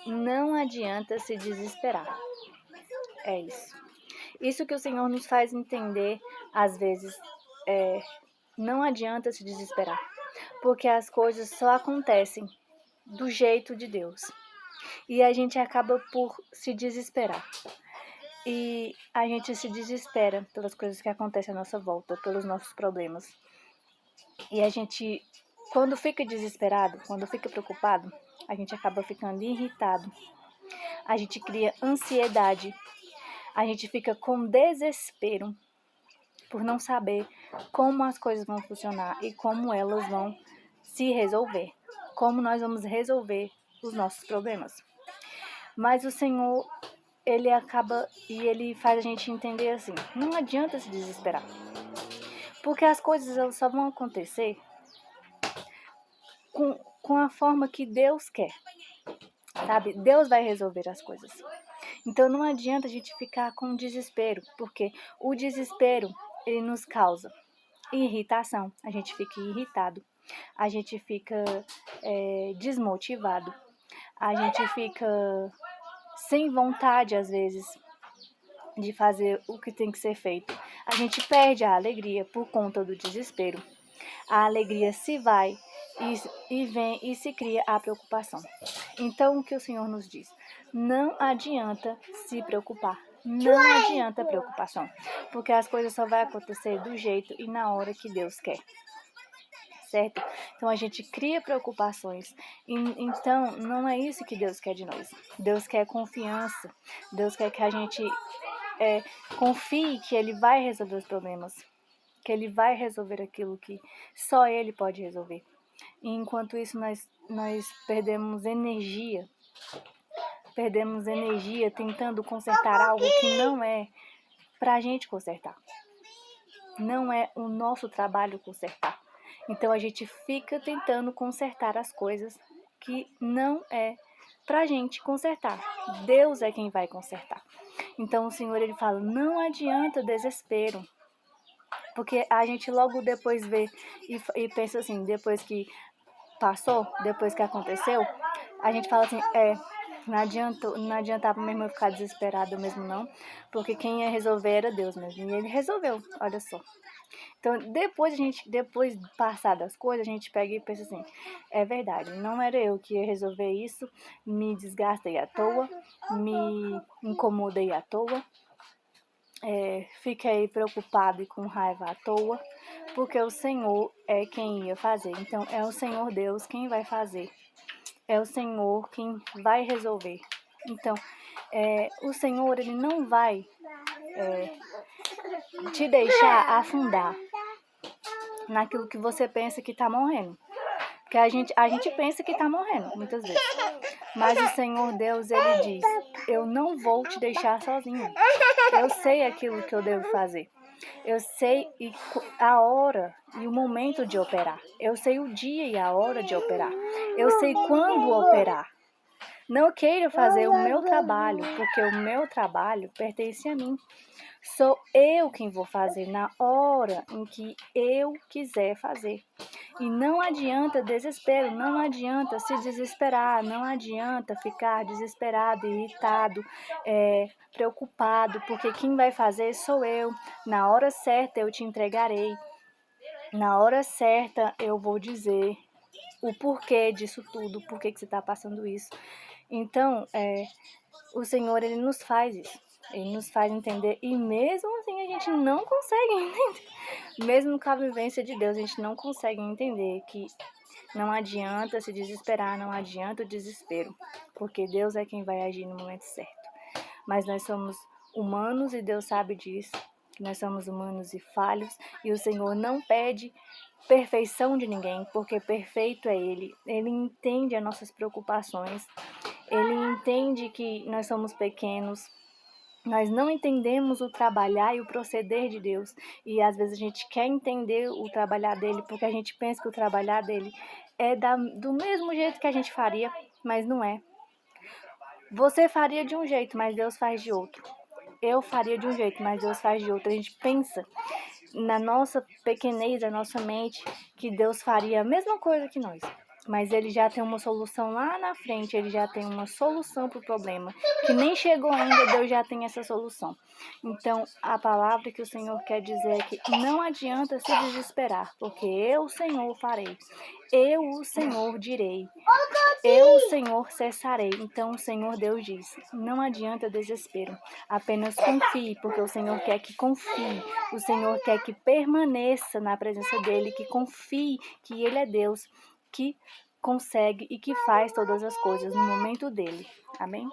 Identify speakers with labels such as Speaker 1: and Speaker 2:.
Speaker 1: não adianta se desesperar. É isso. Isso que o Senhor nos faz entender, às vezes, não adianta se desesperar, porque as coisas só acontecem do jeito de Deus. E a gente acaba por se desesperar. E a gente se desespera pelas coisas que acontecem à nossa volta, pelos nossos problemas. E a gente, quando fica desesperado, quando fica preocupado, a gente acaba ficando irritado. A gente cria ansiedade. A gente fica com desespero por não saber como as coisas vão funcionar e como elas vão se resolver. Como nós vamos resolver os nossos problemas. Mas o Senhor, ele acaba e ele faz a gente entender assim, não adianta se desesperar. Porque as coisas elas só vão acontecer com a forma que Deus quer. Sabe? Deus vai resolver as coisas. Então não adianta a gente ficar com desespero, porque o desespero ele nos causa irritação, a gente fica irritado, a gente fica desmotivado, a gente fica sem vontade às vezes de fazer o que tem que ser feito. A gente perde a alegria por conta do desespero. A alegria se vai e vem e se cria a preocupação. Então, o que o Senhor nos diz? Não adianta se preocupar. Não adianta preocupação. Porque as coisas só vão acontecer do jeito e na hora que Deus quer. Certo? Então, a gente cria preocupações. Então, não é isso que Deus quer de nós. Deus quer confiança. Deus quer que a gente confie que Ele vai resolver os problemas. Que Ele vai resolver aquilo que só Ele pode resolver. E enquanto isso, nós perdemos energia tentando consertar algo que não é para a gente consertar. Não é o nosso trabalho consertar. Então a gente fica tentando consertar as coisas que não é para a gente consertar. Deus é quem vai consertar. Então o Senhor ele fala, não adianta desespero. Porque a gente logo depois vê e pensa assim, depois que passou, depois que aconteceu, a gente fala assim, não adiantava mesmo eu ficar desesperado mesmo não, porque quem ia resolver era Deus mesmo, e Ele resolveu, olha só. Então, depois de passar das coisas, a gente pega e pensa assim, é verdade, não era eu que ia resolver isso, me desgastei à toa, me incomodei à toa, fiquei preocupado e com raiva à toa, porque o Senhor é quem ia fazer. Então, é o Senhor Deus quem vai fazer. É o Senhor quem vai resolver. Então, o Senhor ele não vai te deixar afundar naquilo que você pensa que está morrendo. Porque a gente pensa que está morrendo, muitas vezes. Mas o Senhor Deus, ele diz, eu não vou te deixar sozinho. Eu sei aquilo que eu devo fazer. Eu sei a hora e o momento de operar. Eu sei o dia e a hora de operar. Eu sei quando operar. Não queira fazer o meu trabalho, porque o meu trabalho pertence a mim. Sou eu quem vou fazer na hora em que eu quiser fazer. E não adianta desespero, não adianta se desesperar, não adianta ficar desesperado, irritado, preocupado, porque quem vai fazer sou eu. Na hora certa eu te entregarei. Na hora certa eu vou dizer o porquê disso tudo, por que você está passando isso. Então, o Senhor, ele nos faz isso. Ele nos faz entender e mesmo assim a gente não consegue entender. Mesmo com a vivência de Deus, a gente não consegue entender que não adianta se desesperar, não adianta o desespero. Porque Deus é quem vai agir no momento certo. Mas nós somos humanos e Deus sabe disso. Que nós somos humanos e falhos. E o Senhor não pede perfeição de ninguém, porque perfeito é Ele. Ele entende as nossas preocupações. Ele entende que nós somos pequenos, nós não entendemos o trabalhar e o proceder de Deus. E às vezes a gente quer entender o trabalhar dele porque a gente pensa que o trabalhar dele é do mesmo jeito que a gente faria, mas não é. Você faria de um jeito, mas Deus faz de outro. Eu faria de um jeito, mas Deus faz de outro. A gente pensa na nossa pequenez, na nossa mente, que Deus faria a mesma coisa que nós. mas ele já tem uma solução lá na frente, ele já tem uma solução para o problema, que nem chegou ainda, Deus já tem essa solução. Então, a palavra que o Senhor quer dizer é que não adianta se desesperar, porque eu, o Senhor, farei. Eu, o Senhor, direi. Eu, o Senhor, cessarei. Então, o Senhor Deus diz, não adianta desespero, apenas confie, porque o Senhor quer que confie. O Senhor quer que permaneça na presença dEle, que confie que Ele é Deus, que consegue e que faz todas as coisas no momento dEle. Amém?